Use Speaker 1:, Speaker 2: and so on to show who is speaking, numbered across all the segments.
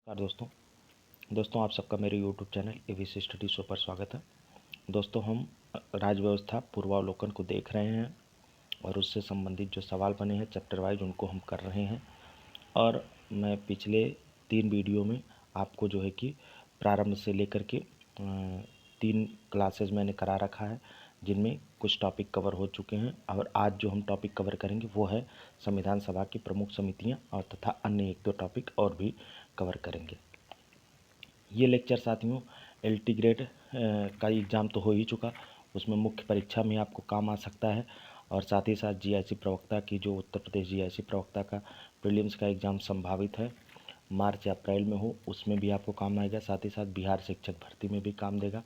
Speaker 1: नमस्कार दोस्तों आप सबका मेरे YouTube channel ABC study show पर स्वागत है। दोस्तों हम राज्य व्यवस्था पूर्वावलोकन को देख रहे हैं और उससे संबंधित जो सवाल बने हैं चैप्टर वाइज उनको हम कर रहे हैं। और मैं पिछले 3 वीडियो में आपको जो है कि प्रारंभ से लेकर के 3 क्लासेज मैंने करा रखा है, जिनमें कुछ टॉपिक कवर हो चुके हैं। और आज जो हम टॉपिक कवर करेंगे वो है संविधान सभा की प्रमुख समितियां और तथा अन्य 1-2 टॉपिक और भी कवर करेंगे। ये लेक्चर साथियों LT ग्रेड का एग्ज़ाम तो हो ही चुका, उसमें मुख्य परीक्षा में आपको काम आ सकता है। और साथ ही साथ GIC प्रवक्ता की जो उत्तर प्रदेश GIC प्रवक्ता का प्रीलिम्स का एग्ज़ाम संभावित है मार्च या अप्रैल में हो, उसमें भी आपको काम आएगा। साथ ही साथ बिहार शिक्षक भर्ती में भी काम देगा।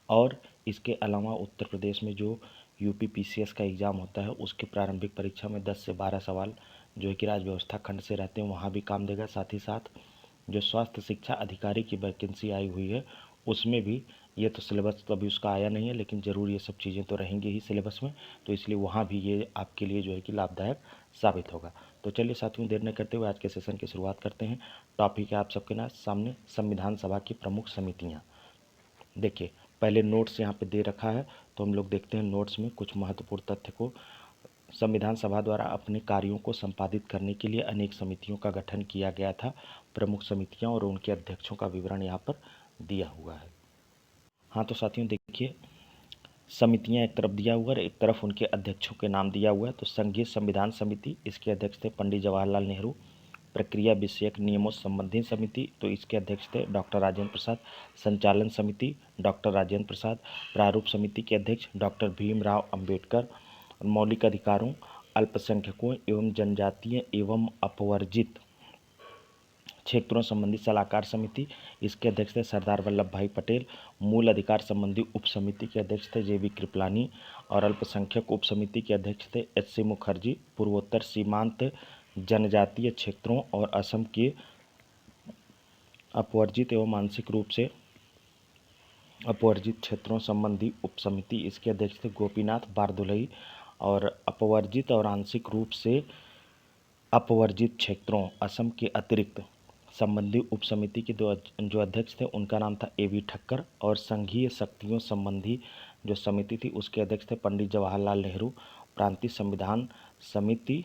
Speaker 1: और इसके अलावा उत्तर प्रदेश में जो UP PCS का एग्ज़ाम होता है उसकी प्रारंभिक परीक्षा में 10 से 12 सवाल जो है कि राज्य व्यवस्था खंड से रहते हैं, वहाँ भी काम देगा। साथ ही साथ जो स्वास्थ्य शिक्षा अधिकारी की वैकेंसी आई हुई है उसमें भी, ये तो सिलेबस तो अभी उसका आया नहीं है, लेकिन ज़रूर ये सब चीज़ें तो रहेंगी ही सिलेबस में, तो इसलिए वहाँ भी ये आपके लिए जो है कि लाभदायक साबित होगा। तो चलिए साथियों, देर न करते हुए आज के सेशन की शुरुआत करते हैं। टॉपिक है आप सबके सामने संविधान सभा की प्रमुख समितियाँ। देखिए, पहले नोट्स यहाँ पे दे रखा है, तो हम लोग देखते हैं नोट्स में कुछ महत्वपूर्ण तथ्य को। संविधान सभा द्वारा अपने कार्यों को संपादित करने के लिए अनेक समितियों का गठन किया गया था। प्रमुख समितियां और उनके अध्यक्षों का विवरण यहाँ पर दिया हुआ है। हाँ तो साथियों देखिए, समितियां एक तरफ दिया हुआ है, एक तरफ उनके अध्यक्षों के नाम दिया हुआ है। तो संघीय संविधान समिति, इसके अध्यक्ष थे पंडित जवाहरलाल नेहरू। प्रक्रिया विषयक नियमों संबंधी समिति, तो इसके अध्यक्ष थे डॉक्टर राजेंद्र प्रसाद। संचालन समिति डॉक्टर राजेंद्र प्रसाद। प्रारूप समिति के अध्यक्ष डॉक्टर भीमराव अंबेडकर। मौलिक अधिकारों, अल्पसंख्यकों एवं जनजातीय एवं अपवर्जित क्षेत्रों संबंधी सलाहकार समिति, इसके अध्यक्ष थे सरदार वल्लभ भाई पटेल। मूल अधिकार संबंधी उप समिति के अध्यक्ष थे JB कृपलानी। और अल्पसंख्यक उप समिति के अध्यक्ष थे HC मुखर्जी। पूर्वोत्तर सीमांत जनजातीय क्षेत्रों और असम के अपवर्जित एवं आंशिक रूप से अपवर्जित क्षेत्रों संबंधी उप समिति, इसके अध्यक्ष थे गोपीनाथ बारदुलई। और अपवर्जित और आंशिक रूप से अपवर्जित क्षेत्रों असम के अतिरिक्त संबंधी उप समिति के जो अध्यक्ष थे उनका नाम था AV ठक्कर। और संघीय शक्तियों संबंधी जो समिति थी उसके अध्यक्ष थे पंडित जवाहरलाल नेहरू। प्रांतीय संविधान समिति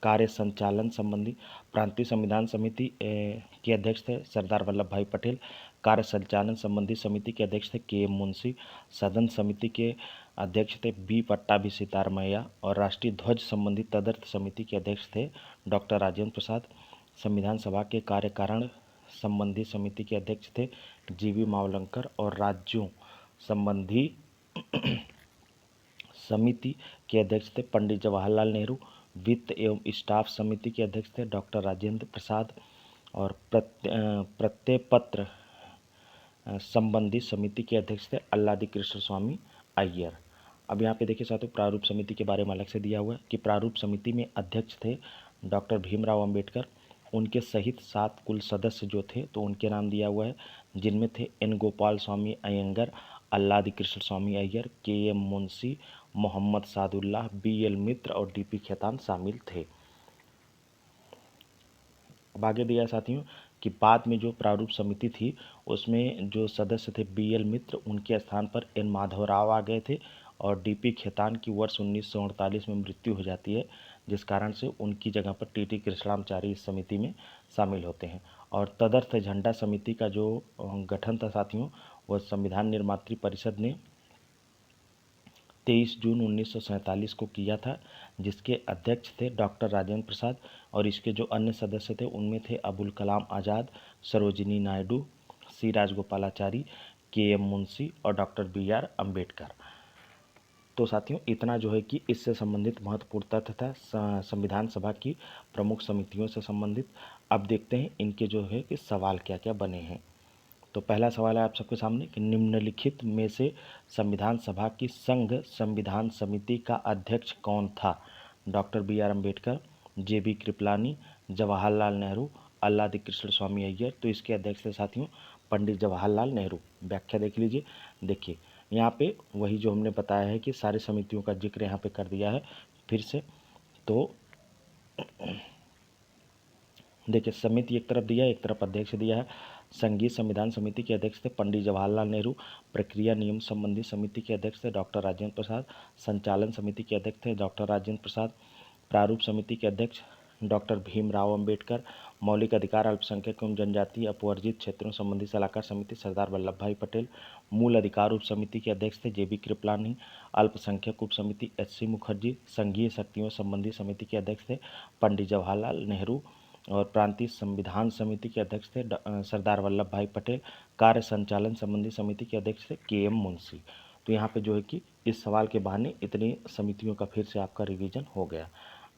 Speaker 1: कार्य संचालन संबंधी, प्रांतीय संविधान समिति के अध्यक्ष थे सरदार वल्लभ भाई पटेल। कार्य संचालन संबंधी समिति के अध्यक्ष थे KM मुंशी। सदन समिति के अध्यक्ष थे B पट्टाभी सीतारमैया। और राष्ट्रीय ध्वज संबंधी तदर्थ समिति के अध्यक्ष थे डॉक्टर राजेंद्र प्रसाद। संविधान सभा के कार्यकारण संबंधी समिति के अध्यक्ष थे GV मावलंकर। और राज्यों संबंधी समिति के अध्यक्ष थे पंडित जवाहरलाल नेहरू। वित्त एवं स्टाफ समिति के अध्यक्ष थे डॉक्टर राजेंद्र प्रसाद। और प्रत्यय संबंधी समिति के अध्यक्ष थे अल्लादी कृष्ण स्वामी अय्यर। अब यहाँ पे देखिए साथियों, प्रारूप समिति के बारे में अलग से दिया हुआ है कि प्रारूप समिति में अध्यक्ष थे डॉक्टर भीमराव अंबेडकर। उनके सहित 7 कुल सदस्य जो थे तो उनके नाम दिया हुआ है, जिनमें थे N Gopal Swami Ayyangar, Alladi Krishnaswami Iyer, KM Munshi, Mohammad Sadullah, BL मित्र और DP खेतान शामिल थे। अब आगे दिया साथियों कि बाद में जो प्रारूप समिति थी उसमें जो सदस्य थे BL मित्र, उनके स्थान पर N माधवराव आ गए थे। और DP खेतान की वर्ष 1948 में मृत्यु हो जाती है, जिस कारण से उनकी जगह पर TT कृष्णाचारी इस समिति में शामिल होते हैं। और तदर्थ झंडा समिति का जो गठन था साथियों, वह संविधान निर्मात्री परिषद ने 23 जून 1947 को किया था, जिसके अध्यक्ष थे डॉक्टर राजेंद्र प्रसाद। और इसके जो अन्य सदस्य थे उनमें थे अबुल कलाम आज़ाद, सरोजिनी नायडू, C राजगोपालाचारी, KM मुंशी और डॉक्टर BR अम्बेडकर। तो साथियों इतना जो है कि इससे संबंधित महत्वपूर्ण तथ्य था संविधान सभा की प्रमुख समितियों से संबंधित। अब देखते हैं इनके जो है कि सवाल क्या क्या बने हैं। तो पहला सवाल है आप सबके सामने कि निम्नलिखित में से संविधान सभा की संघ संविधान समिति का अध्यक्ष कौन था? Doctor BR Ambedkar, JB Kripalani, Jawaharlal Nehru, Alladi Krishnaswami Ayyar. तो इसके अध्यक्ष थे साथियों पंडित जवाहरलाल नेहरू। व्याख्या देख लीजिए। देखिए यहाँ पे वही जो हमने बताया है कि सारी समितियों का जिक्र यहाँ पे कर दिया है फिर से। तो देखिए समिति एक तरफ दिया है, एक तरफ अध्यक्ष दिया है। संघीय संविधान समिति के अध्यक्ष थे पंडित जवाहरलाल नेहरू। प्रक्रिया नियम संबंधी समिति के अध्यक्ष थे डॉक्टर राजेंद्र प्रसाद। संचालन समिति के अध्यक्ष थे डॉक्टर राजेंद्र प्रसाद। प्रारूप समिति के अध्यक्ष डॉक्टर भीमराव अंबेडकर। मौलिक अधिकार अल्पसंख्यक एवं जनजातीय अपवर्जित क्षेत्रों संबंधी सलाहकार समिति सरदार वल्लभ भाई पटेल। मूल अधिकार उप समिति के अध्यक्ष थे जेबी कृपलानी। अल्पसंख्यक उप समिति एच.सी. मुखर्जी। संघीय शक्तियों संबंधी समिति के अध्यक्ष थे पंडित जवाहरलाल नेहरू। और प्रांतीय संविधान समिति के अध्यक्ष थे सरदार वल्लभ भाई पटेल। कार्य संचालन संबंधी समिति के अध्यक्ष थे के.एम. मुंशी। तो यहाँ पे जो है कि इस सवाल के बहाने इतनी समितियों का फिर से आपका रिवीजन हो गया।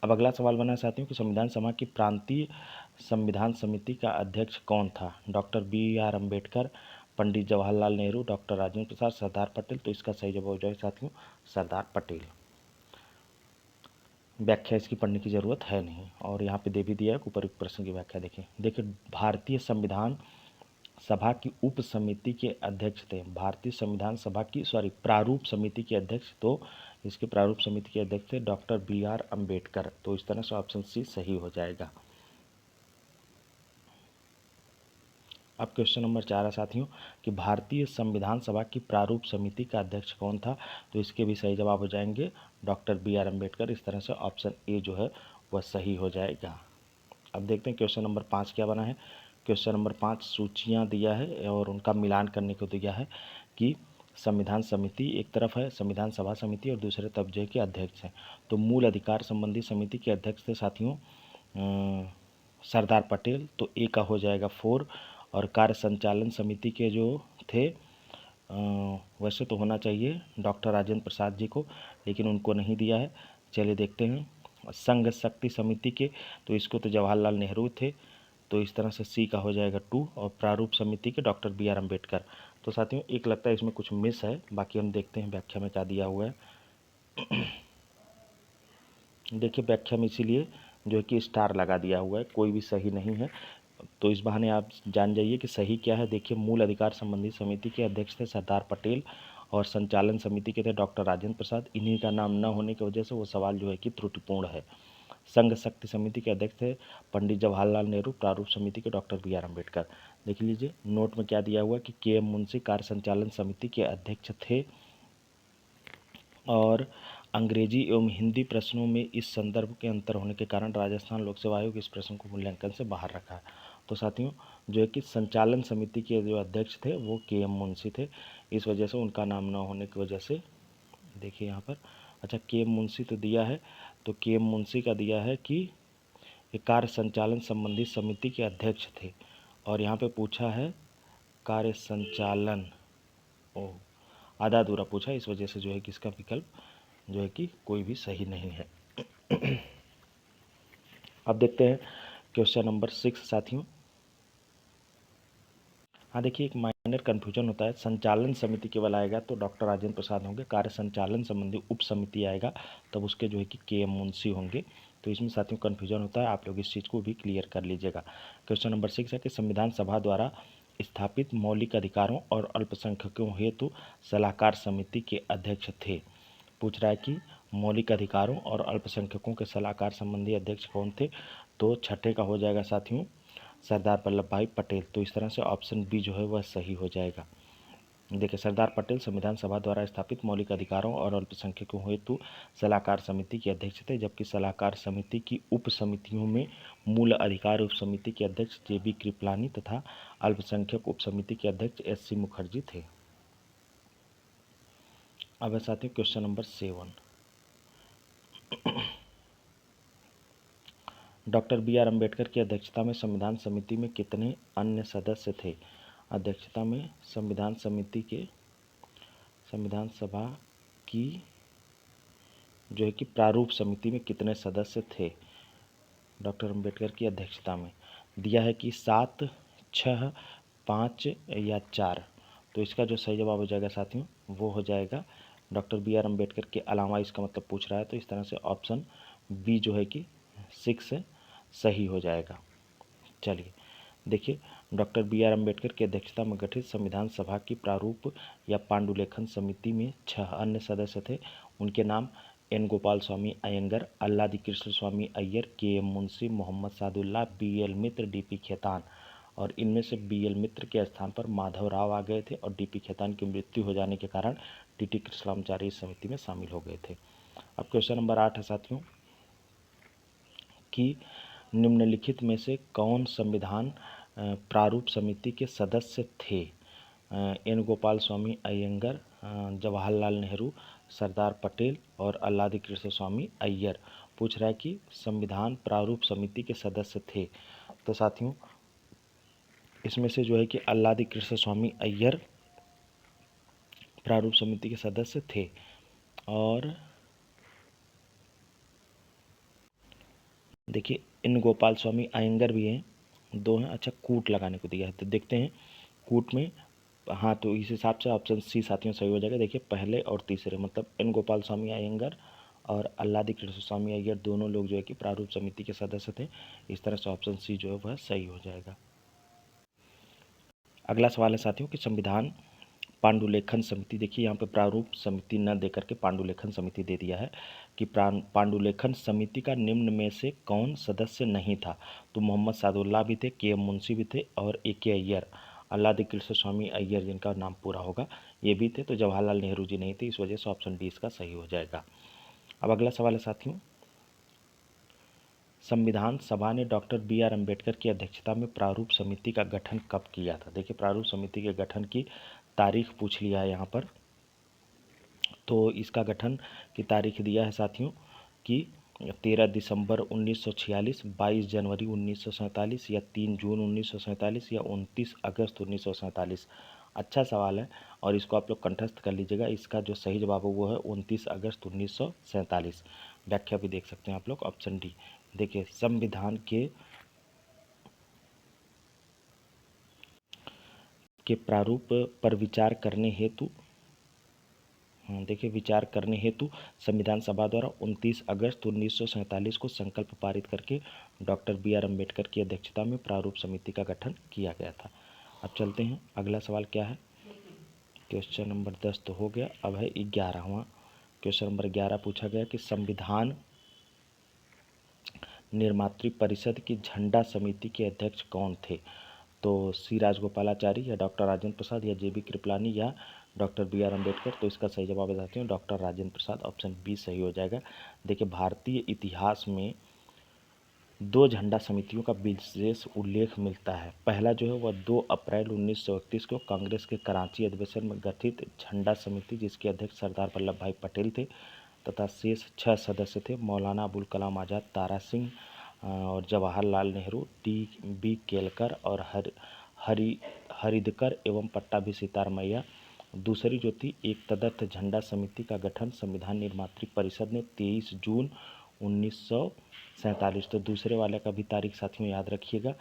Speaker 1: अब अगला सवाल बना साथियों कि संविधान सभा की प्रांतीय संविधान समिति का अध्यक्ष कौन था? Doctor B R. Ambedkar, Pandit Jawaharlal Nehru, doctor Rajendra Prasad, Sardar Patel. तो इसका सही जवाब हो जाएगा साथियों सरदार पटेल। व्याख्या इसकी पढ़ने की जरूरत है नहीं, और यहाँ पे दे भी दिया है उपयुक्त प्रश्न की व्याख्या देखें। देखिए भारतीय संविधान सभा की उप समिति के अध्यक्ष थे, भारतीय संविधान सभा की प्रारूप समिति के अध्यक्ष, तो इसके प्रारूप समिति के अध्यक्ष थे डॉक्टर बी.आर. अम्बेडकर। तो इस तरह से ऑप्शन सी सही हो जाएगा। अब क्वेश्चन नंबर 4 है साथियों कि भारतीय संविधान सभा की प्रारूप समिति का अध्यक्ष कौन था? तो इसके भी सही जवाब हो जाएंगे डॉक्टर बी.आर. अम्बेडकर। इस तरह से ऑप्शन ए जो है वह सही हो जाएगा। अब देखते हैं क्वेश्चन नंबर 5 क्या बना है। क्वेश्चन नंबर 5 सूचियाँ दिया है और उनका मिलान करने को दिया है कि संविधान समिति एक तरफ है, संविधान सभा समिति और दूसरे तरफ जो है कि अध्यक्ष हैं। तो मूल अधिकार संबंधी समिति के अध्यक्ष थे साथियों सरदार पटेल, तो ए का हो जाएगा 4। और कार्य संचालन समिति के जो थे वैसे तो होना चाहिए डॉक्टर राजेंद्र प्रसाद जी को, लेकिन उनको नहीं दिया है। चलिए देखते हैं संघ शक्ति समिति के, तो इसको तो जवाहरलाल नेहरू थे, तो इस तरह से सी का हो जाएगा 2। और प्रारूप समिति के डॉक्टर बी.आर. अम्बेडकर। तो साथियों एक लगता है इसमें कुछ मिस है, बाकी हम देखते हैं व्याख्या में क्या दिया हुआ है। देखिए व्याख्या में इसीलिए जो है कि स्टार लगा दिया हुआ है, कोई भी सही नहीं है, तो इस बहाने आप जान जाइए कि सही क्या है। देखिए मूल अधिकार संबंधी समिति के अध्यक्ष थे सरदार पटेल और संचालन समिति के थे डॉक्टर राजेंद्र प्रसाद। इन्हीं का नाम न होने की वजह से वो सवाल जो है कि त्रुटिपूर्ण है। संघ शक्ति समिति के अध्यक्ष थे पंडित जवाहरलाल नेहरू। प्रारूप समिति के डॉक्टर बी.आर. अम्बेडकर। देख लीजिए नोट में क्या दिया हुआ कि के.एम. मुंशी कार्य संचालन समिति के अध्यक्ष थे। और अंग्रेजी एवं हिंदी प्रश्नों में इस संदर्भ के अंतर होने के कारण राजस्थान लोक सेवा आयोग इस प्रश्न को मूल्यांकन से बाहर रखा है। तो साथियों जो है कि संचालन समिति के जो अध्यक्ष थे वो के.एम. मुंशी थे, इस वजह से उनका नाम न होने की वजह से देखिए यहाँ पर अच्छा के.एम. मुंशी तो दिया है, तो के.एम. मुंशी का दिया है कि कार्य संचालन संबंधी समिति के अध्यक्ष थे, और यहाँ पे पूछा है कार्य संचालन, आधा अधूरा पूछा, इस वजह से जो है कि इसका विकल्प जो है कि कोई भी सही नहीं है। अब देखते हैं क्वेश्चन नंबर 6 साथियों। हाँ देखिए एक माइनर कन्फ्यूजन होता है, संचालन समिति केवल आएगा तो डॉक्टर राजेंद्र प्रसाद होंगे, कार्य संचालन संबंधी उप समिति आएगा तब उसके जो है कि के.एम. मुंशी होंगे। तो इसमें साथियों कन्फ्यूजन होता है, आप लोग इस चीज़ को भी क्लियर कर लीजिएगा। क्वेश्चन नंबर 6 है कि संविधान सभा द्वारा स्थापित मौलिक अधिकारों और अल्पसंख्यकों हेतु सलाहकार समिति के अध्यक्ष थे। पूछ रहा है कि मौलिक अधिकारों और अल्पसंख्यकों के सलाहकार संबंधी अध्यक्ष कौन थे? तो छठे का हो जाएगा साथियों सरदार वल्लभ भाई पटेल। तो इस तरह से ऑप्शन बी जो है वह सही हो जाएगा। देखिए सरदार पटेल संविधान सभा द्वारा स्थापित मौलिक अधिकारों और अल्पसंख्यकों हेतु सलाहकार समिति के अध्यक्ष थे, जबकि सलाहकार समिति की उप समितियों में मूल अधिकार उप समिति के अध्यक्ष जेबी कृपलानी तथा अल्पसंख्यक उप समिति के अध्यक्ष एच.सी. मुखर्जी थे। अब है साथियों question number 7। Doctor B R. Ambedkar की अध्यक्षता में संविधान समिति में कितने अन्य सदस्य थे? अध्यक्षता में संविधान सभा की जो है कि प्रारूप समिति में कितने सदस्य थे डॉक्टर अम्बेडकर की अध्यक्षता में? दिया है कि 7, 6, 5 या 4। तो इसका जो सही जवाब हो जाएगा साथियों वो हो जाएगा डॉक्टर बी.आर. अम्बेडकर के अलावा, इसका मतलब पूछ रहा है, तो इस तरह से ऑप्शन बी जो है कि 6 सही हो जाएगा। चलिए देखिए डॉक्टर बी.आर. अम्बेडकर की अध्यक्षता में गठित संविधान सभा की प्रारूप या पांडुलेखन समिति में 6 अन्य सदस्य थे। उनके नाम N Gopalaswami Ayyangar, Alladi Krishnaswami Ayyar, K M Munshi, Mohammad Saadulla, B L Mitra, D P Khaitan. और इनमें से बी एल मित्र के स्थान पर माधव राव आ गए थे और डी पी खेतान की मृत्यु हो जाने के कारण टी टी कृष्णाचार्य इस समिति में शामिल हो गए थे। अब क्वेश्चन नंबर 8 है साथियों कि निम्नलिखित में से कौन संविधान प्रारूप समिति के सदस्य थे? एन गोपाल स्वामी अयंगर, जवाहरलाल नेहरू, सरदार पटेल और अल्लादी कृष्ण स्वामी अय्यर। पूछ रहा है कि संविधान प्रारूप समिति के सदस्य थे। तो साथियों इसमें से जो है कि अल्लादी कृष्ण स्वामी अय्यर प्रारूप समिति के सदस्य थे। और देखिए इन गोपाल स्वामी अयंगर भी हैं, 2 हैं। अच्छा कूट लगाने को दिया है तो देखते हैं कूट में। हाँ तो इस हिसाब से ऑप्शन सी साथियों सही हो जाएगा। देखिए पहले और तीसरे मतलब एन गोपाल स्वामी अयंगर और अल्लादी कृष्ण स्वामी अय्यर दोनों लोग जो है कि प्रारूप समिति के सदस्य थे। इस तरह से ऑप्शन सी जो है वह सही हो जाएगा। अगला सवाल है साथियों कि संविधान पांडुलेखन समिति, देखिए यहाँ पे प्रारूप समिति न देकर के पांडुलेखन समिति दे दिया है कि पांडुलेखन समिति का निम्न में से कौन सदस्य नहीं था? तो मोहम्मद सादुल्ला भी थे, के एम मुंशी भी थे और ए के अय्यर, अल्लादी कृष्ण स्वामी अय्यर जिनका नाम पूरा होगा ये भी थे। तो जवाहरलाल नेहरू जी नहीं थे, इस वजह से ऑप्शन डी इसका सही हो जाएगा। अब अगला सवाल है साथियों, संविधान सभा ने डॉक्टर बी आर अम्बेडकर की अध्यक्षता में प्रारूप समिति का गठन कब किया था? देखिए प्रारूप समिति के गठन की तारीख पूछ लिया है यहाँ पर। तो इसका गठन की तारीख दिया है साथियों कि 13 दिसंबर 1946, 22 जनवरी 1947 या 3 जून 1947 या 29 अगस्त 1947। अच्छा सवाल है और इसको आप लोग कंठस्थ कर लीजिएगा। इसका जो सही जवाब है वो है 29 अगस्त 1947। व्याख्या भी देख सकते हैं आप लोग, ऑप्शन डी। देखिए संविधान के प्रारूप पर विचार करने हेतु देखिए विचार करने हेतु संविधान सभा द्वारा 29 अगस्त 1947 को संकल्प पारित करके डॉक्टर बी आर अम्बेडकर की अध्यक्षता में प्रारूप समिति का गठन किया गया था। अब चलते हैं अगला सवाल क्या है। क्वेश्चन नंबर 10 तो हो गया, अब है 11वां। क्वेश्चन नंबर 11 पूछा गया कि संविधान निर्मात्री परिषद की झंडा समिति के अध्यक्ष कौन थे? तो सी राजगोपालाचारी या डॉक्टर राजेंद्र प्रसाद या जे बी कृपलानी या डॉक्टर बी आर अम्बेडकर। तो इसका सही जवाब बताते हैं डॉक्टर राजेंद्र प्रसाद, ऑप्शन बी सही हो जाएगा। देखिए भारतीय इतिहास में 2 झंडा समितियों का विशेष उल्लेख मिलता है। पहला जो है वह 2 अप्रैल 1931 को कांग्रेस के कराची अधिवेशन में गठित झंडा समिति जिसके अध्यक्ष सरदार वल्लभ भाई पटेल थे तथा शेष 6 सदस्य थे मौलाना अबुल कलाम आज़ाद, तारा सिंह और जवाहरलाल नेहरू, टी बी केलकर और हरिदकर एवं पट्टाभी सीतारमैया। दूसरी जो थी एक तदर्थ झंडा समिति का गठन संविधान निर्मात्री परिषद ने 23 जून 1947। तो दूसरे वाले का भी तारीख साथियों याद रखिएगा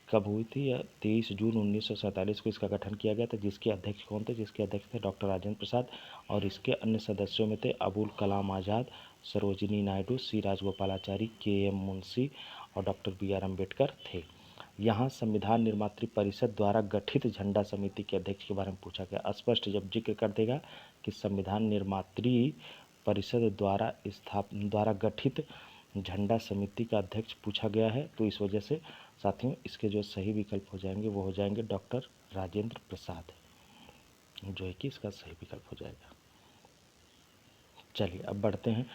Speaker 1: कब हुई थी, या 23 जून 1947 को इसका गठन किया गया था। जिसके अध्यक्ष कौन थे? जिसके अध्यक्ष थे डॉक्टर राजेंद्र प्रसाद और इसके अन्य सदस्यों में थे अबुल कलाम आज़ाद, सरोजिनी नायडू, सी राजगोपालाचारी, के एम मुंशी और डॉक्टर बी आर अम्बेडकर थे। यहाँ संविधान निर्मात्री परिषद द्वारा गठित झंडा समिति के अध्यक्ष के बारे में पूछा गया। स्पष्ट जब जिक्र कर देगा कि संविधान निर्मात्री परिषद द्वारा गठित झंडा समिति का अध्यक्ष पूछा गया है तो इस वजह से साथियों इसके जो सही विकल्प हो जाएंगे वो हो जाएंगे डॉक्टर राजेंद्र प्रसाद, जो है कि इसका सही विकल्प हो जाएगा। चलिए अब बढ़ते हैं।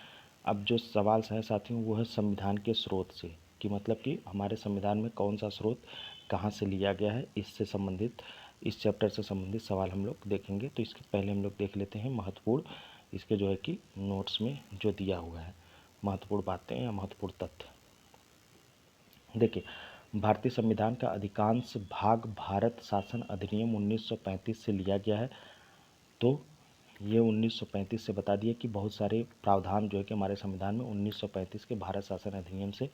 Speaker 1: अब जो सवाल है साथियों वो है संविधान के स्रोत से, कि मतलब कि हमारे संविधान में कौन सा स्रोत कहाँ से लिया गया है, इससे संबंधित इस चैप्टर से संबंधित सवाल हम लोग देखेंगे। तो इसके पहले हम लोग देख लेते हैं महत्वपूर्ण इसके जो है कि नोट्स में जो दिया हुआ है महत्वपूर्ण बातें या महत्वपूर्ण तथ्य। देखिए भारतीय संविधान का अधिकांश भाग भारत शासन अधिनियम 1935 से लिया गया है। तो ये 1935 से बता दिया कि बहुत सारे प्रावधान जो है कि हमारे संविधान में 1935 के भारत शासन अधिनियम से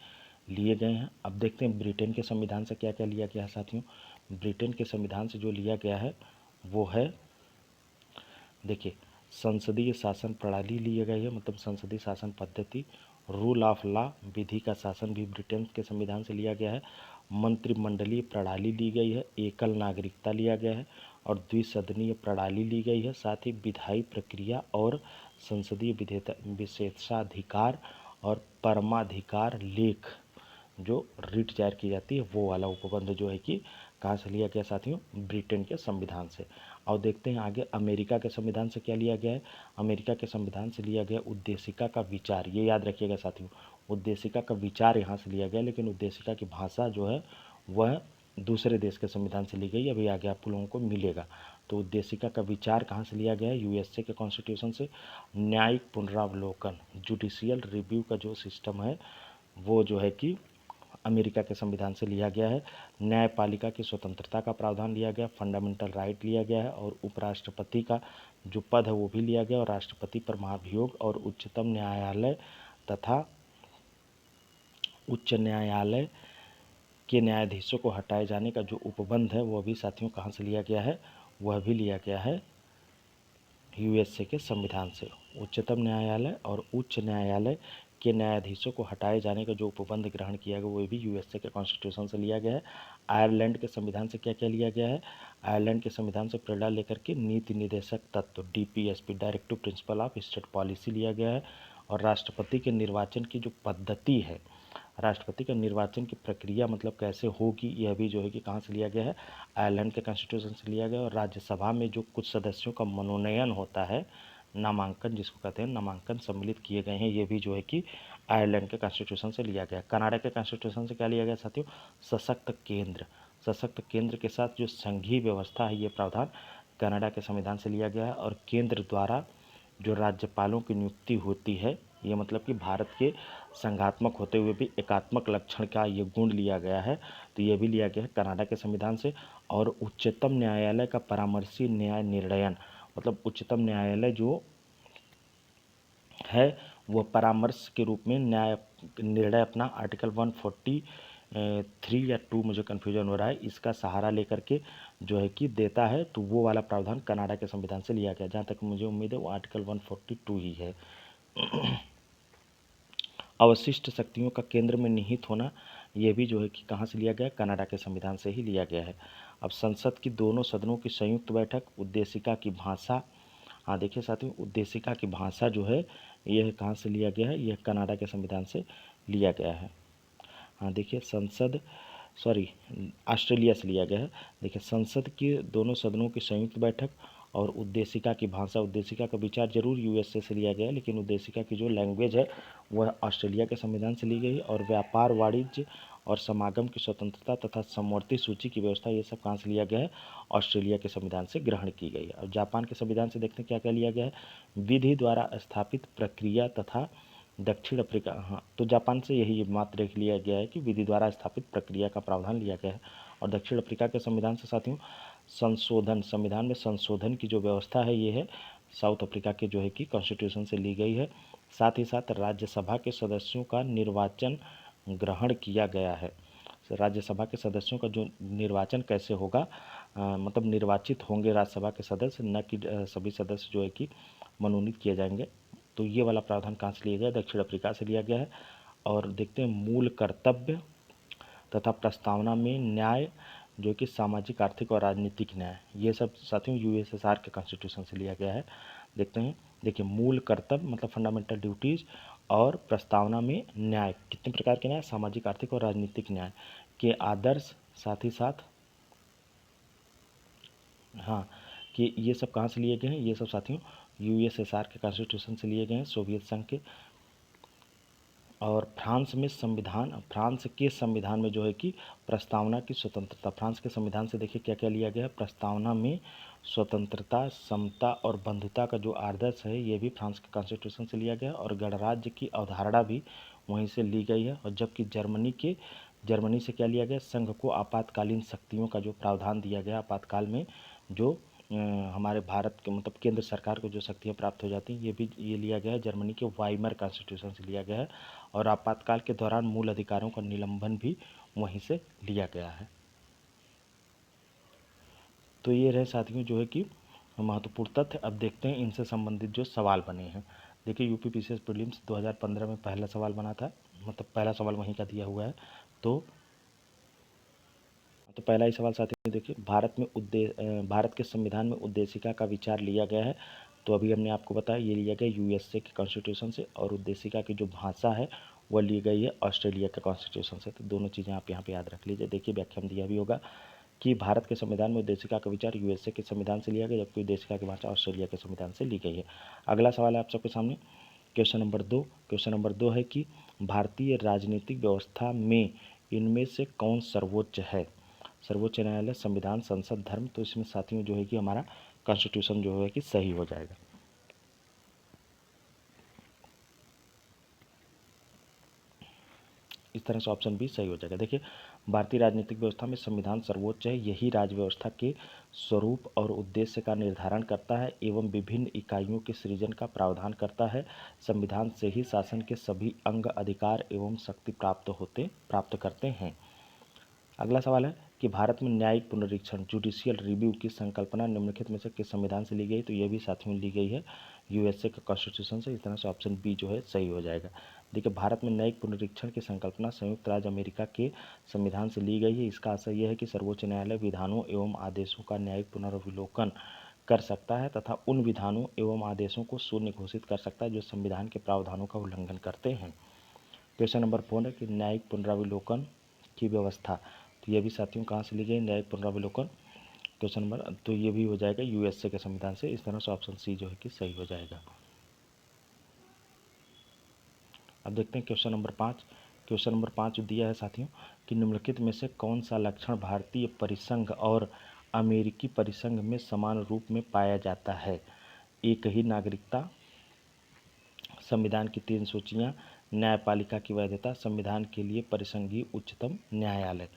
Speaker 1: लिए गए हैं। अब देखते हैं ब्रिटेन के संविधान से क्या क्या लिया गया है साथियों। ब्रिटेन के संविधान से जो लिया गया है वो है, देखिए संसदीय शासन प्रणाली ली गई है, मतलब संसदीय शासन पद्धति। रूल ऑफ लॉ विधि का शासन भी ब्रिटेन के संविधान से लिया गया है। मंत्रिमंडलीय प्रणाली ली गई है, एकल नागरिकता लिया गया है और द्विसदनीय प्रणाली ली गई है। साथ ही विधायी प्रक्रिया और संसदीय विशेषाधिकार और परमाधिकार लेख जो रिट जाहिर की जाती है वो वाला उपबंध जो है कि कहाँ से लिया गया साथियों, ब्रिटेन के संविधान से। और देखते हैं आगे अमेरिका के संविधान से क्या लिया गया है। अमेरिका के संविधान से लिया गया उद्देशिका का विचार, ये याद रखिएगा साथियों, उद्देशिका का विचार यहाँ से लिया गया, लेकिन उद्देशिका की भाषा जो है वह दूसरे देश के संविधान से ली गई। अभी आगे आप लोगों को मिलेगा। तो उद्देशिका का विचार कहाँ से लिया गया है, यूएसए के कॉन्स्टिट्यूशन से। न्यायिक पुनरावलोकन, जुडिशियल रिव्यू का जो सिस्टम है वो जो है कि अमेरिका के संविधान से लिया गया है। न्यायपालिका की स्वतंत्रता का प्रावधान लिया गया, फंडामेंटल राइट लिया गया है, और उपराष्ट्रपति का जो पद है वो भी लिया गया, और राष्ट्रपति पर महाभियोग और उच्चतम न्यायालय तथा उच्च न्यायालय के न्यायाधीशों को हटाए जाने का जो उपबंध है वो भी साथियों कहाँ से लिया गया है, वह भी लिया गया है यूएसए के संविधान से। उच्चतम न्यायालय और उच्च न्यायालय के न्यायाधीशों को हटाए जाने का जो उपबंध ग्रहण किया गया वो भी यूएसए के कॉन्स्टिट्यूशन से लिया गया है। आयरलैंड के संविधान से क्या क्या लिया गया है, आयरलैंड के संविधान से प्रेरणा लेकर के नीति निर्देशक तत्व DPSP, directive principle of state policy लिया गया है। और राष्ट्रपति के निर्वाचन की जो पद्धति है, राष्ट्रपति के निर्वाचन की प्रक्रिया मतलब कैसे होगी, यह भी जो है कि कहाँ से लिया गया है, आयरलैंड के कॉन्स्टिट्यूशन से लिया गया। और राज्यसभा में जो कुछ सदस्यों का मनोनयन होता है, नामांकन जिसको कहते हैं, नामांकन सम्मिलित किए गए हैं, ये भी जो है कि आयरलैंड के कॉन्स्टिट्यूशन से लिया गया। कनाडा के कॉन्स्टिट्यूशन से क्या लिया गया साथियों, सशक्त केंद्र। सशक्त केंद्र के साथ जो संघीय व्यवस्था है ये प्रावधान कनाडा के संविधान से लिया गया है। और केंद्र द्वारा जो राज्यपालों की नियुक्ति होती है, ये मतलब कि भारत के संघात्मक होते हुए भी एकात्मक लक्षण का ये गुण लिया गया है, तो ये भी लिया गया है कनाडा के संविधान से। और उच्चतम न्यायालय का परामर्शी न्याय निर्णयन, मतलब उच्चतम न्यायालय जो है वो परामर्श के रूप में न्याय निर्णय अपना आर्टिकल 143 या 2 मुझे कन्फ्यूजन हो रहा है, इसका सहारा लेकर के जो है कि देता है, तो वो वाला प्रावधान कनाडा के संविधान से लिया गया। जहाँ तक मुझे उम्मीद है वो आर्टिकल 142 ही है। अवशिष्ट शक्तियों का केंद्र में निहित होना, ये भी जो है कि कहाँ से लिया गया, कनाडा के संविधान से ही लिया गया है। अब संसद की दोनों सदनों की संयुक्त बैठक, उद्देशिका की भाषा, हाँ देखिए साथियों, उद्देशिका की भाषा जो है यह कहाँ से लिया गया है, यह कनाडा के संविधान से लिया गया है। हाँ देखिए ऑस्ट्रेलिया से लिया गया है। देखिए संसद के दोनों सदनों की संयुक्त बैठक और उद्देशिका की भाषा, उद्देशिका का विचार जरूर यूएसए से लिया गया है, लेकिन उद्देशिका की जो लैंग्वेज है वह ऑस्ट्रेलिया के संविधान से ली गई है। और व्यापार, वाणिज्य और समागम की स्वतंत्रता तथा समवर्ती सूची की व्यवस्था, ये सब कहाँ से लिया गया है, ऑस्ट्रेलिया के संविधान से ग्रहण की गई है। और जापान के संविधान से देखते हैं क्या क्या लिया गया है, विधि द्वारा स्थापित प्रक्रिया तथा दक्षिण अफ्रीका, हाँ तो जापान से यही मात्र लिया गया है कि विधि द्वारा स्थापित प्रक्रिया का प्रावधान लिया गया है। और दक्षिण अफ्रीका के संविधान से साथियों संशोधन, संविधान में संशोधन की जो व्यवस्था है ये है साउथ अफ्रीका के जो है कि कॉन्स्टिट्यूशन से ली गई है। साथ ही साथ राज्यसभा के सदस्यों का निर्वाचन ग्रहण किया गया है। राज्यसभा के सदस्यों का जो निर्वाचन कैसे होगा, मतलब निर्वाचित होंगे राज्यसभा के सदस्य, न कि सभी सदस्य जो है कि मनोनीत किए जाएंगे। तो ये वाला प्रावधान कहाँ से लिया गया, दक्षिण अफ्रीका से लिया गया है। और देखते हैं मूल कर्तव्य तथा प्रस्तावना में न्याय, जो कि सामाजिक, आर्थिक और राजनीतिक न्याय, ये सब साथियों यूएसएसआर के कॉन्स्टिट्यूशन से लिया गया है। देखते हैं, देखिए मूल कर्तव्य मतलब फंडामेंटल ड्यूटीज़, और प्रस्तावना में न्याय, कितने प्रकार के न्याय, सामाजिक, आर्थिक और राजनीतिक न्याय के आदर्श, साथ ही साथ हाँ कि ये सब कहाँ से लिए गए हैं, ये सब साथियों यूएसएसआर के कॉन्स्टिट्यूशन से लिए गए हैं, सोवियत संघ के। और फ्रांस के संविधान में जो है कि प्रस्तावना की स्वतंत्रता, फ्रांस के संविधान से देखिए क्या क्या लिया गया है, प्रस्तावना में स्वतंत्रता, समता और बंधुता का जो आदर्श है ये भी फ्रांस के कॉन्स्टिट्यूशन से लिया गया। और गणराज्य की अवधारणा भी वहीं से ली गई है। और जबकि जर्मनी से क्या लिया गया, संघ को आपातकालीन शक्तियों का जो प्रावधान दिया गया, आपातकाल में जो हमारे भारत के मतलब केंद्र सरकार को जो शक्तियाँ प्राप्त हो जाती हैं, ये लिया गया है जर्मनी के वाइमर कॉन्स्टिट्यूशन से लिया गया है। और आपातकाल के दौरान मूल अधिकारों का निलंबन भी वहीं से लिया गया है। तो ये रहे साथियों जो है कि महत्वपूर्ण तथ्य। अब देखते हैं इनसे संबंधित जो सवाल बने हैं। देखिए यूपी पीसीएस प्रीलिम्स 2015 में पहला सवाल बना था, मतलब पहला सवाल वहीं का दिया हुआ है। तो पहला ही सवाल साथियों देखिए, भारत के संविधान में उद्देशिका का विचार लिया गया है तो अभी हमने आपको बताया ये लिया गया यूएसए के कॉन्स्टिट्यूशन से, और उद्देशिका की जो भाषा है वह ली गई है ऑस्ट्रेलिया के कॉन्स्टिट्यूशन से। तो दोनों चीज़ें आप यहाँ पे याद रख लीजिए। देखिए व्याख्या में दिया भी होगा कि भारत के संविधान में उद्देशिका का विचार यूएसए के संविधान से लिया गया, जबकि उद्देशिका की भाषा ऑस्ट्रेलिया के संविधान से ली गई है। अगला सवाल है आप सबके सामने क्वेश्चन नंबर 2 है कि भारतीय राजनीतिक व्यवस्था में इनमें से कौन सर्वोच्च है? सर्वोच्च न्यायालय, संविधान, संसद, धर्म। तो इसमें साथियों जो है कि हमारा कॉन्स्टिट्यूशन जो है कि सही हो जाएगा। इस तरह से ऑप्शन बी सही हो जाएगा। देखिए भारतीय राजनीतिक व्यवस्था में संविधान सर्वोच्च है, यही राज्य व्यवस्था के स्वरूप और उद्देश्य का निर्धारण करता है एवं विभिन्न इकाइयों के सृजन का प्रावधान करता है। संविधान से ही शासन के सभी अंग, अधिकार एवं शक्ति प्राप्त करते हैं। अगला सवाल है कि भारत में न्यायिक पुनरीक्षण जुडिशियल रिव्यू की संकल्पना निम्नलिखित में से किस संविधान से ली गई? तो यह भी साथियों ली गई है यूएसए के कॉन्स्टिट्यूशन से। इस तरह से ऑप्शन बी जो है सही हो जाएगा। देखिए भारत में न्यायिक पुनरीक्षण की संकल्पना संयुक्त राज्य अमेरिका के संविधान से ली गई है। इसका आशय यह है कि सर्वोच्च न्यायालय विधानों एवं आदेशों का न्यायिक पुनर्विलोकन कर सकता है तथा उन विधानों एवं आदेशों को शून्य घोषित कर सकता है जो संविधान के प्रावधानों का उल्लंघन करते हैं। क्वेश्चन नंबर 4 है कि न्यायिक पुनरावलोकन की व्यवस्था, तो ये भी साथियों कहाँ से ली गई न्यायिक पुनरावलोकन? क्वेश्चन नंबर, तो ये भी हो जाएगा यूएसए के संविधान से। इस तरह से ऑप्शन सी जो है कि सही हो जाएगा। अब देखते हैं क्वेश्चन नंबर 5। क्वेश्चन नंबर 5 दिया है साथियों कि निम्नलिखित में से कौन सा लक्षण भारतीय परिसंघ और अमेरिकी परिसंघ में समान रूप में पाया जाता है? एक ही नागरिकता, संविधान की 3 सूचियाँ, न्यायपालिका की वैधता, संविधान के लिए परिसंघीय उच्चतम न्यायालय।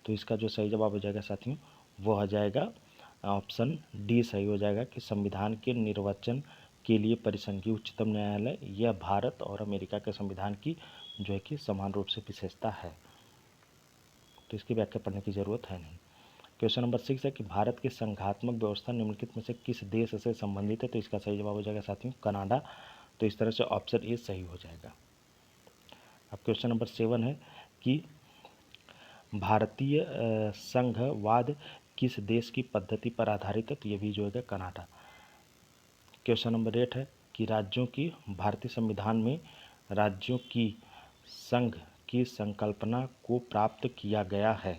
Speaker 1: तो इसका जो सही जवाब हो जाएगा साथियों वो हो जाएगा ऑप्शन डी सही हो जाएगा कि संविधान के निर्वचन के लिए परिसंघीय उच्चतम न्यायालय, यह भारत और अमेरिका के संविधान की जो है कि समान रूप से विशेषता है। तो इसकी व्याख्या पढ़ने की जरूरत है नहीं। क्वेश्चन नंबर 6 है कि भारत की संघात्मक व्यवस्था निम्नलिखित में से किस देश से संबंधित है? तो इसका सही जवाब हो जाएगा साथियों कनाडा। तो इस तरह से ऑप्शन ए सही हो जाएगा। अब क्वेश्चन नंबर 7 है कि भारतीय संघवाद किस देश की पद्धति पर आधारित है? तो ये भी जो है कनाडा। क्वेश्चन नंबर 8 है कि राज्यों की भारतीय संविधान में राज्यों की संघ की संकल्पना को प्राप्त किया गया है।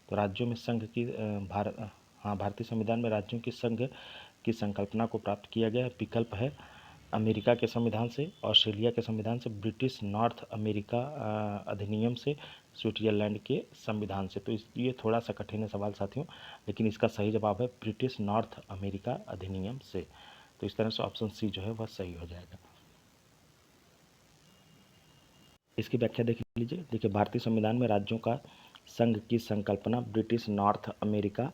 Speaker 1: तो राज्यों में संघ की भारतीय संविधान में राज्यों की संघ की संकल्पना को प्राप्त किया गया। विकल्प है अमेरिका के संविधान से, ऑस्ट्रेलिया के संविधान से, ब्रिटिश नॉर्थ अमेरिका अधिनियम से, स्विट्जरलैंड के संविधान से। तो ये थोड़ा सा कठिन है सवाल साथियों, लेकिन इसका सही जवाब है ब्रिटिश नॉर्थ अमेरिका अधिनियम से। तो इस तरह से ऑप्शन सी जो है वह सही हो जाएगा। इसकी व्याख्या देख लीजिए। देखिए भारतीय संविधान में राज्यों का संघ की संकल्पना ब्रिटिश नॉर्थ अमेरिका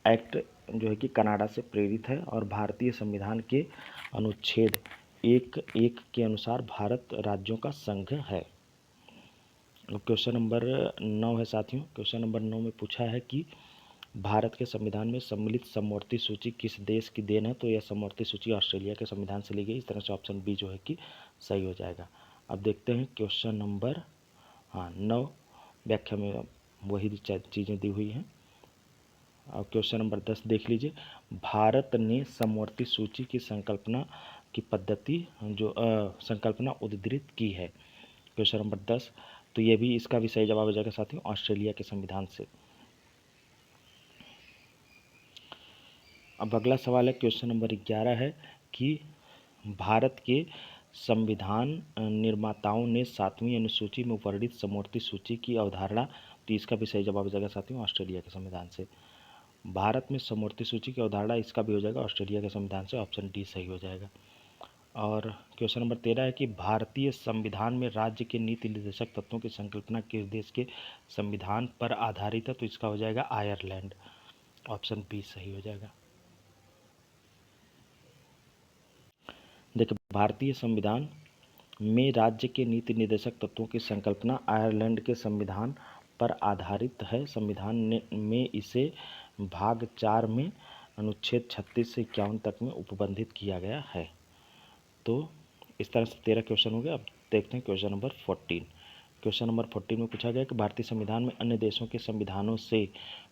Speaker 1: एक्ट जो है कि कनाडा से प्रेरित है और भारतीय संविधान के अनुच्छेद 1 के अनुसार भारत राज्यों का संघ है। क्वेश्चन नंबर 9 है साथियों। क्वेश्चन नंबर 9 में पूछा है कि भारत के संविधान में सम्मिलित समवर्ती सूची किस देश की देन है? तो यह समवर्ती सूची ऑस्ट्रेलिया के संविधान से ली गई। इस तरह से ऑप्शन बी जो है कि सही हो जाएगा। अब देखते हैं क्वेश्चन नंबर 9 व्याख्या में वही चीज़ें दी हुई हैं। अब क्वेश्चन नंबर 10 देख लीजिए। भारत ने समवर्ती सूची की संकल्पना की पद्धति जो संकल्पना उद्धृत की है। क्वेश्चन नंबर 10, तो ये भी इसका भी सही जवाब हो जाएगा साथियों ऑस्ट्रेलिया के संविधान से। अब अगला सवाल है क्वेश्चन नंबर 11 है कि भारत के संविधान निर्माताओं ने 7वीं अनुसूची में वर्णित समवर्ती सूची की अवधारणा, तो इसका भी सही जवाब हो जाएगा साथियों ऑस्ट्रेलिया के संविधान से। भारत में समवर्ती सूची की अवधारणा, इसका भी हो जाएगा ऑस्ट्रेलिया के संविधान से। ऑप्शन डी सही हो जाएगा। और क्वेश्चन नंबर 13 है कि भारतीय संविधान में राज्य के नीति निर्देशक तत्वों की संकल्पना किस देश के संविधान पर आधारित है? तो इसका हो जाएगा आयरलैंड। ऑप्शन बी सही हो जाएगा। देखिए भारतीय संविधान में राज्य के नीति निर्देशक तत्वों की संकल्पना आयरलैंड के संविधान पर आधारित है। संविधान में इसे भाग 4 में अनुच्छेद 36 से 51 तक में उपबंधित किया गया है। तो इस तरह से 13 क्वेश्चन हो गए। अब देखते हैं क्वेश्चन नंबर 14। क्वेश्चन नंबर 14 में पूछा गया कि भारतीय संविधान में अन्य देशों के संविधानों से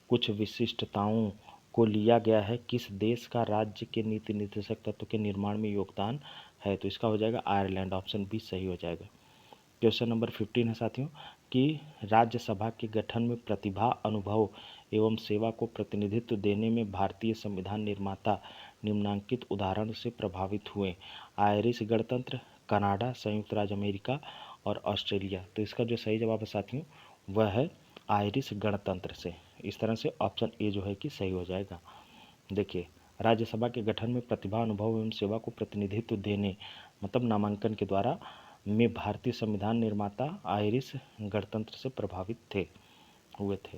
Speaker 1: कुछ विशिष्टताओं को लिया गया है, किस देश का राज्य के नीति निर्देशक तत्व के निर्माण में योगदान है? तो इसका हो जाएगा आयरलैंड, ऑप्शन बी सही हो जाएगा। क्वेश्चन नंबर 15 है साथियों कि राज्यसभा के गठन में प्रतिभा, अनुभव एवं सेवा को प्रतिनिधित्व देने में भारतीय संविधान निर्माता निम्नांकित उदाहरण से प्रभावित हुए? आयरिश गणतंत्र, कनाडा, संयुक्त राज्य अमेरिका और ऑस्ट्रेलिया। तो इसका जो सही जवाब है साथियों वह है आयरिश गणतंत्र से। इस तरह से ऑप्शन ए जो है कि सही हो जाएगा। देखिए, राज्यसभा के गठन में प्रतिभा, अनुभव एवं सेवा को प्रतिनिधित्व देने मतलब नामांकन के द्वारा में भारतीय संविधान निर्माता आयरिश गणतंत्र से प्रभावित हुए थे।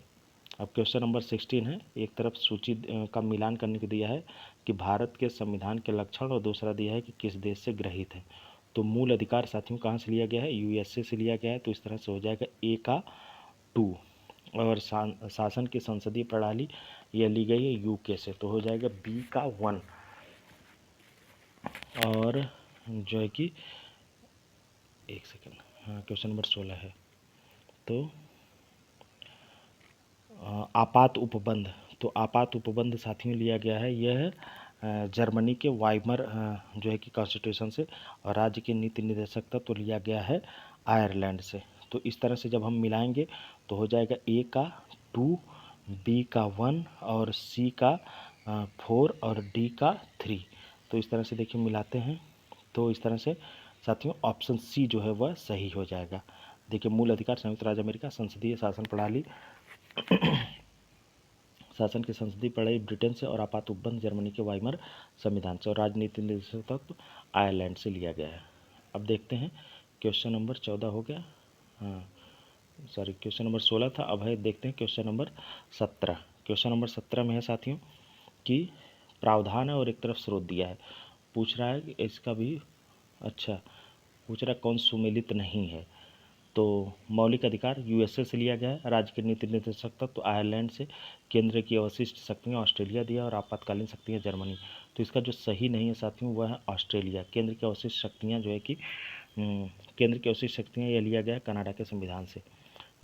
Speaker 1: अब क्वेश्चन नंबर 16 है, एक तरफ सूची का मिलान करने को दिया है कि भारत के संविधान के लक्षण और दूसरा दिया है कि किस देश से ग्रहित है। तो मूल अधिकार साथियों कहाँ से लिया गया है? यूएसए से लिया गया है। तो इस तरह से हो जाएगा ए का 2 और शासन की संसदीय प्रणाली यह ली गई है यूके से। तो हो जाएगा बी का 1 और जो है कि एक सेकेंड, हाँ क्वेश्चन नंबर 16 है। तो आपात उपबंध, तो आपात उपबंध साथियों लिया गया है यह जर्मनी के वाइमर जो है कि कॉन्स्टिट्यूशन से, और राज्य के नीति निर्देशक तत्व तो लिया गया है आयरलैंड से। तो इस तरह से जब हम मिलाएंगे तो हो जाएगा ए का 2, बी का 1 और सी का 4 और डी का 3। तो इस तरह से देखिए मिलाते हैं तो इस तरह से साथियों ऑप्शन सी जो है वह सही हो जाएगा। देखिए, मूल अधिकार संयुक्त राज्य अमेरिका, संसदीय शासन प्रणाली शासन की संसदीय प्रणाली ब्रिटेन से, और आपात उपबंध जर्मनी के वाइमर संविधान से, और राजनीति निर्देशक तत्व आयरलैंड से लिया गया है। अब देखते हैं क्वेश्चन नंबर 14 हो गया, हाँ सॉरी क्वेश्चन नंबर 16 था। अब है देखते हैं क्वेश्चन नंबर 17। क्वेश्चन नंबर 17 में है साथियों कि प्रावधान है और एक तरफ स्रोत दिया है। पूछ रहा है कि इसका भी अच्छा पूछ रहा है कौन सुमेलित नहीं है। तो मौलिक अधिकार यूएसए से लिया गया है, राज्य के नीति निर्देशक तत्व तो आयरलैंड से, केंद्र की अवशिष्ट शक्तियाँ ऑस्ट्रेलिया दिया और आपातकालीन शक्तियाँ जर्मनी। तो इसका जो सही नहीं है साथियों वह है ऑस्ट्रेलिया। केंद्र की अवशिष्ट शक्तियाँ जो है कि केंद्र की अवशिष्ट शक्तियाँ यह लिया गया है कनाडा के संविधान से।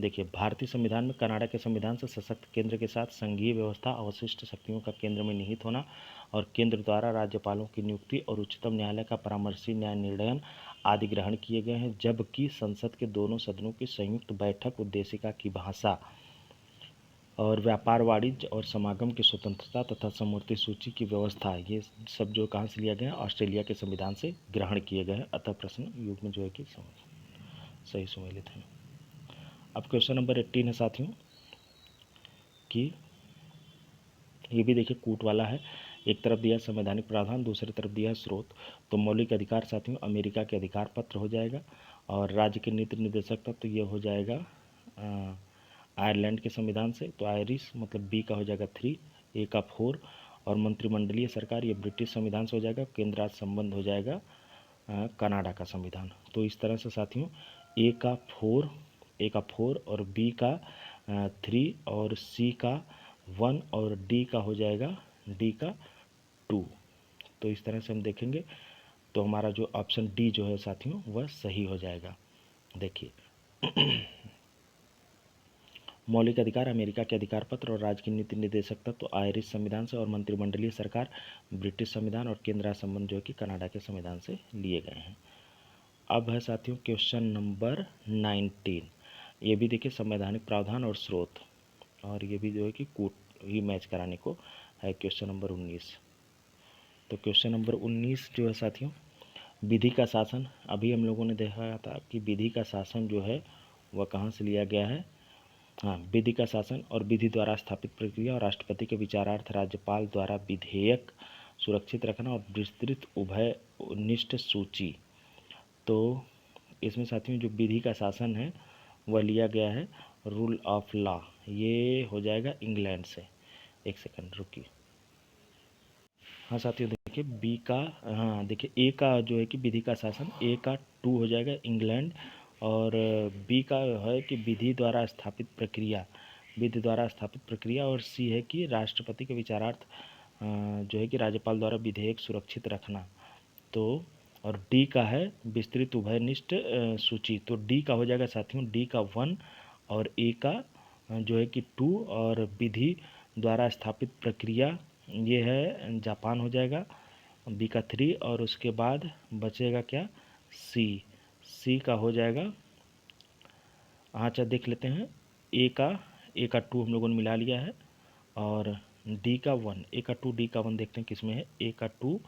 Speaker 1: देखिए, भारतीय संविधान में कनाडा के संविधान से सशक्त केंद्र के साथ संघीय व्यवस्था, अवशिष्ट शक्तियों का केंद्र में निहित होना और केंद्र द्वारा राज्यपालों की नियुक्ति और उच्चतम न्यायालय का परामर्शी न्याय निर्णयन आदि ग्रहण किए गए हैं, जबकि संसद के दोनों सदनों की संयुक्त बैठक, उद्देशिका की भाषा और व्यापार, वाणिज्य और समागम की स्वतंत्रता तथा समवर्ती सूची की व्यवस्था, ये सब जो कहाँ से लिया गया है? ऑस्ट्रेलिया के संविधान से ग्रहण किए गए हैं। अतः प्रश्न युग में जो है कि सही सुमेलित है। अब क्वेश्चन नंबर 18 है साथियों कि ये भी देखिए कूट वाला है। एक तरफ दिया संवैधानिक प्रावधान, दूसरी तरफ दिया स्रोत। तो मौलिक अधिकार साथियों अमेरिका के अधिकार पत्र हो जाएगा, और राज्य के नीति निर्देशक तत्व तो ये हो जाएगा आयरलैंड के संविधान से। तो आयरिश मतलब बी का हो जाएगा 3, ए का 4 और मंत्रिमंडलीय सरकार ये ब्रिटिश संविधान से हो जाएगा। केंद्र राज्य संबंध हो जाएगा कनाडा का संविधान। तो इस तरह से साथियों ए का 4 और बी का 3 और सी का 1 और डी का हो जाएगा डी का 2। तो इस तरह से हम देखेंगे तो हमारा जो ऑप्शन डी जो है साथियों वह सही हो जाएगा। देखिए, मौलिक अधिकार अमेरिका के अधिकार पत्र और राज्य की नीति निर्देशक तत्व तो आयरिश संविधान से, और मंत्रिमंडलीय सरकार ब्रिटिश संविधान, और केंद्र राज्य संबंध जो है कि कनाडा के संविधान से लिए गए हैं। अब है साथियों क्वेश्चन नंबर 19। ये भी देखिए संवैधानिक प्रावधान और स्रोत, और ये भी जो है कि कूट ही मैच कराने को है। Question number 19। तो क्वेश्चन नंबर 19 जो है साथियों विधि का शासन। अभी हम लोगों ने देखा था कि विधि का शासन जो है वह कहाँ से लिया गया है? हाँ, विधि का शासन और विधि द्वारा स्थापित प्रक्रिया और राष्ट्रपति के विचारार्थ राज्यपाल द्वारा विधेयक सुरक्षित रखना और विस्तृत उभयनिष्ठ सूची। तो इसमें साथियों जो विधि का शासन है वह लिया गया है रूल ऑफ लॉ, ये हो जाएगा इंग्लैंड से। एक सेकंड रुकिए। हाँ साथियों देखिए बी का, हाँ देखिए ए का जो है कि विधि का शासन, ए का 2 हो जाएगा इंग्लैंड, और बी का है कि विधि द्वारा स्थापित प्रक्रिया, और सी है कि राष्ट्रपति के विचारार्थ जो है कि राज्यपाल द्वारा विधेयक सुरक्षित रखना। तो और डी का है विस्तृत उभयनिष्ठ सूची। तो डी का हो जाएगा साथियों डी का 1 और ए का जो है कि 2 और विधि द्वारा स्थापित प्रक्रिया ये है जापान हो जाएगा, बी का 3, और उसके बाद बचेगा क्या, सी का हो जाएगा। हाँ अच्छा देख लेते हैं, ए का 2 हम लोगों ने मिला लिया है, और डी का 1, ए का 2 डी का 1 देखते हैं किस में है, ए का 2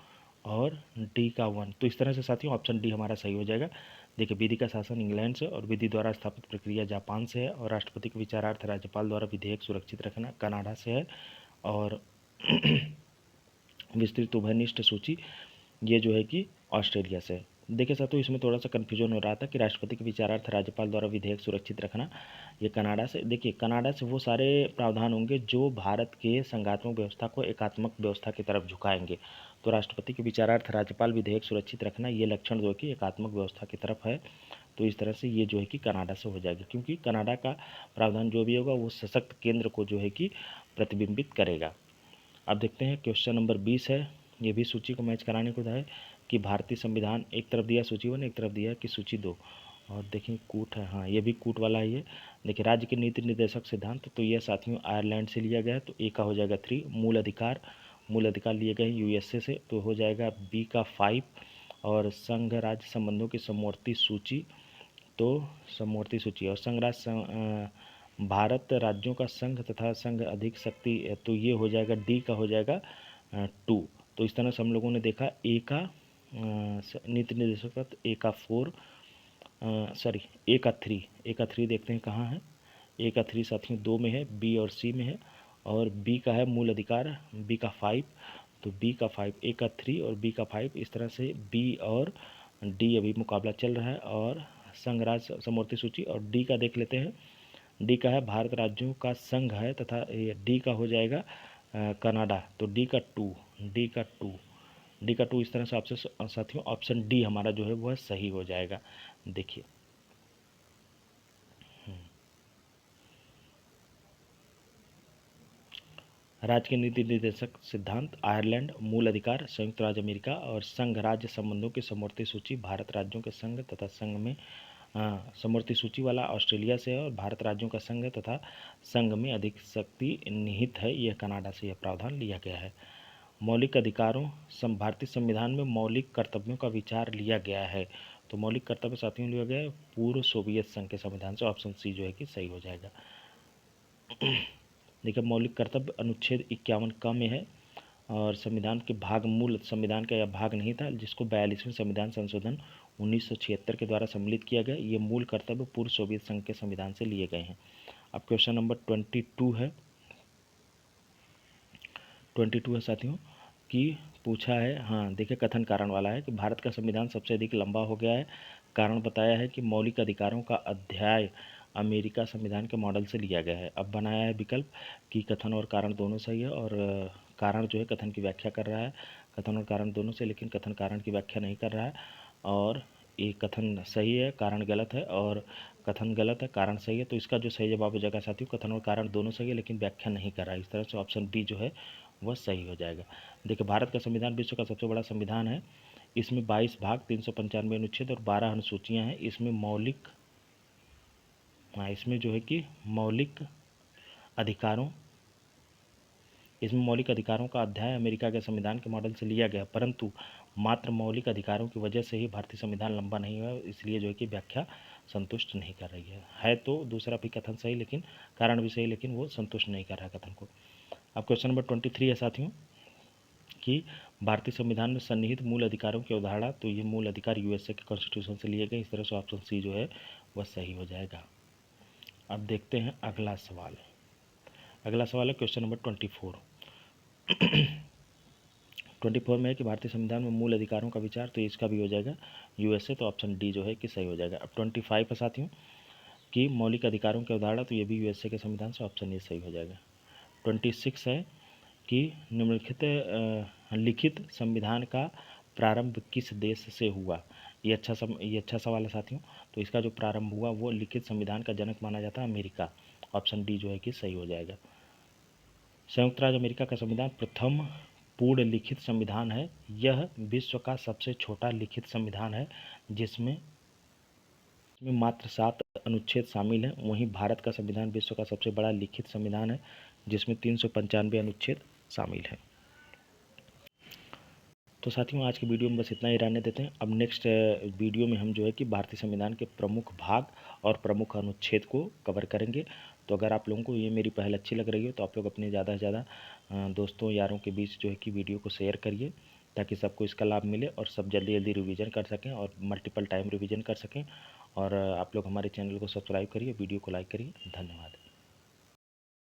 Speaker 1: और डी का 1। तो इस तरह से साथियों ऑप्शन डी हमारा सही हो जाएगा। देखिए, विधि का शासन इंग्लैंड से और विधि द्वारा स्थापित प्रक्रिया जापान से है, और राष्ट्रपति के विचारार्थ राज्यपाल द्वारा विधेयक सुरक्षित रखना कनाडा से है, और विस्तृत उभयनिष्ठ सूची ये जो है कि ऑस्ट्रेलिया से है। देखिए साथियों, इसमें थोड़ा सा कन्फ्यूजन हो रहा था कि राष्ट्रपति के विचारार्थ राज्यपाल द्वारा विधेयक सुरक्षित रखना ये कनाडा से। देखिए, कनाडा से वो सारे प्रावधान होंगे जो भारत के संघात्मक व्यवस्था को एकात्मक व्यवस्था की तरफ झुकाएंगे। तो राष्ट्रपति के विचारार्थ राज्यपाल विधेयक सुरक्षित रखना ये लक्षण जो है कि एकात्मक व्यवस्था की तरफ है। तो इस तरह से ये जो है कि कनाडा से हो जाएगा, क्योंकि कनाडा का प्रावधान जो भी होगा वो सशक्त केंद्र को जो है कि प्रतिबिंबित करेगा। अब देखते हैं क्वेश्चन नंबर 20 है, ये भी सूची को मैच कराने को है कि भारतीय संविधान एक तरफ दिया सूची 1, एक तरफ दिया कि सूची 2, और देखें कूट है, हाँ ये भी कूट वाला ही है। देखिए, राज्य के नीति निर्देशक सिद्धांत, तो यह साथियों आयरलैंड से लिया गया है, तो ए का हो जाएगा 3। मूल अधिकार लिए गए यूएसए से, तो हो जाएगा बी का 5। और संघ राज्य संबंधों की समवर्ती सूची, तो समवर्ती सूची और संघ राज्य भारत राज्यों का संघ तथा संघ अधिक शक्ति, तो ये हो जाएगा डी का हो जाएगा 2। तो इस तरह से हम लोगों ने देखा ए का नीति निर्देशक, ए का 4, सॉरी ए का 3, ए का 3 देखते हैं कहाँ है, ए का 3 साथियों 2 में है, बी और सी में है, और बी का है मूल अधिकार, बी का 5, तो बी का 5, ए का 3 और बी का 5, इस तरह से बी और डी अभी मुकाबला चल रहा है। और संघ राज्य समवर्ती सूची, और डी का देख लेते हैं, डी का है भारत राज्यों का संघ है, तथा डी का हो जाएगा कनाडा, तो डी का 2, डी का 2, डी का 2, इस तरह से आपसे साथियों ऑप्शन डी हमारा जो है वह सही हो जाएगा। देखिए, राज्य के नीति निर्देशक सिद्धांत आयरलैंड, मूल अधिकार संयुक्त राज्य अमेरिका, और संघ राज्य संबंधों की समवर्ती सूची भारत राज्यों के संघ तथा संघ में समवर्ती सूची वाला ऑस्ट्रेलिया से है, और भारत राज्यों का संघ तथा संघ में अधिक शक्ति निहित है, यह कनाडा से यह प्रावधान लिया गया है। मौलिक अधिकारों, भारतीय संविधान में मौलिक कर्तव्यों का विचार लिया गया है, तो मौलिक कर्तव्य साथियों लिया गया है पूर्व सोवियत संघ के संविधान से, ऑप्शन सी जो है कि सही हो जाएगा। देखिए, मौलिक कर्तव्य अनुच्छेद 51 क में है, और संविधान के भाग मूल संविधान का यह भाग नहीं था, जिसको 42वें संविधान संशोधन 1976 के द्वारा सम्मिलित किया गया। ये मूल कर्तव्य पूर्व सोवियत संघ के संविधान से लिए गए हैं। अब क्वेश्चन नंबर 22 है, 22 है साथियों कि पूछा है, हाँ देखिए कथन कारण वाला है कि भारत का संविधान सबसे अधिक लंबा हो गया है। कारण बताया है कि मौलिक अधिकारों का अध्याय अमेरिका संविधान के मॉडल से लिया गया है। अब बनाया है विकल्प कि कथन और कारण दोनों सही है, और कारण जो है कथन की व्याख्या कर रहा है, कथन और कारण दोनों से, लेकिन कथन कारण की व्याख्या नहीं कर रहा है। और ये कथन सही है, कारण गलत है, और कथन गलत है, कारण सही है। तो इसका जो सही जवाब हो जाएगा साथियों, कथन और कारण दोनों सही है लेकिन व्याख्या नहीं कर रहा है। इस तरह से ऑप्शन बी जो है वह सही हो जाएगा। देखिए, भारत का संविधान विश्व का सबसे बड़ा संविधान है। इसमें 22 भाग, 395 अनुच्छेद और 12 अनुसूचियाँ हैं। इसमें इसमें जो है कि मौलिक अधिकारों का अध्याय अमेरिका के संविधान के मॉडल से लिया गया, परंतु मात्र मौलिक अधिकारों की वजह से ही भारतीय संविधान लंबा नहीं हुआ, इसलिए जो है कि व्याख्या संतुष्ट नहीं कर रही है। तो दूसरा भी कथन सही, लेकिन कारण भी सही, लेकिन वो संतुष्ट नहीं कर रहा है कथन को। अब क्वेश्चन नंबर 23 है साथियों कि भारतीय संविधान में सन्निहित मूल अधिकारों की अवधारणा, तो ये मूल अधिकार यूएसए के कॉन्स्टिट्यूशन से लिए गए। इस तरह से ऑप्शन सी जो है वह सही हो जाएगा। अब देखते हैं अगला सवाल। अगला सवाल है क्वेश्चन नंबर 24। 24 में है कि भारतीय संविधान में मूल अधिकारों का विचार, तो इसका भी हो जाएगा यूएसए, तो ऑप्शन डी जो है कि सही हो जाएगा। अब 25 है साथियों कि मौलिक अधिकारों की अवधारणा, तो ये भी यूएसए के संविधान से, ऑप्शन ए सही हो जाएगा। 26 है कि निम्नलिखित लिखित संविधान का प्रारंभ किस देश से हुआ। ये अच्छा सवाल है साथियों। तो इसका जो प्रारंभ हुआ वो लिखित संविधान का जनक माना जाता है अमेरिका, ऑप्शन डी जो है कि सही हो जाएगा। संयुक्त राज्य अमेरिका का संविधान प्रथम पूर्ण लिखित संविधान है। यह विश्व का सबसे छोटा लिखित संविधान है, जिसमें मात्र 7 अनुच्छेद शामिल हैं। वहीं भारत का संविधान विश्व का सबसे बड़ा लिखित संविधान है, जिसमें 395 अनुच्छेद शामिल हैं। तो साथियों, आज की वीडियो में बस इतना ही रहने देते हैं। अब नेक्स्ट वीडियो में हम जो है कि भारतीय संविधान के प्रमुख भाग और प्रमुख अनुच्छेद को कवर करेंगे। तो अगर आप लोगों को ये मेरी पहल अच्छी लग रही हो तो आप लोग अपने ज़्यादा से ज़्यादा दोस्तों यारों के बीच जो है कि वीडियो को शेयर करिए, ताकि सबको इसका लाभ मिले और सब जल्दी जल्दी रिवीजन कर सकें और मल्टीपल टाइम रिवीजन कर सकें। और आप लोग हमारे चैनल को सब्सक्राइब करिए, वीडियो को लाइक करिए। धन्यवाद।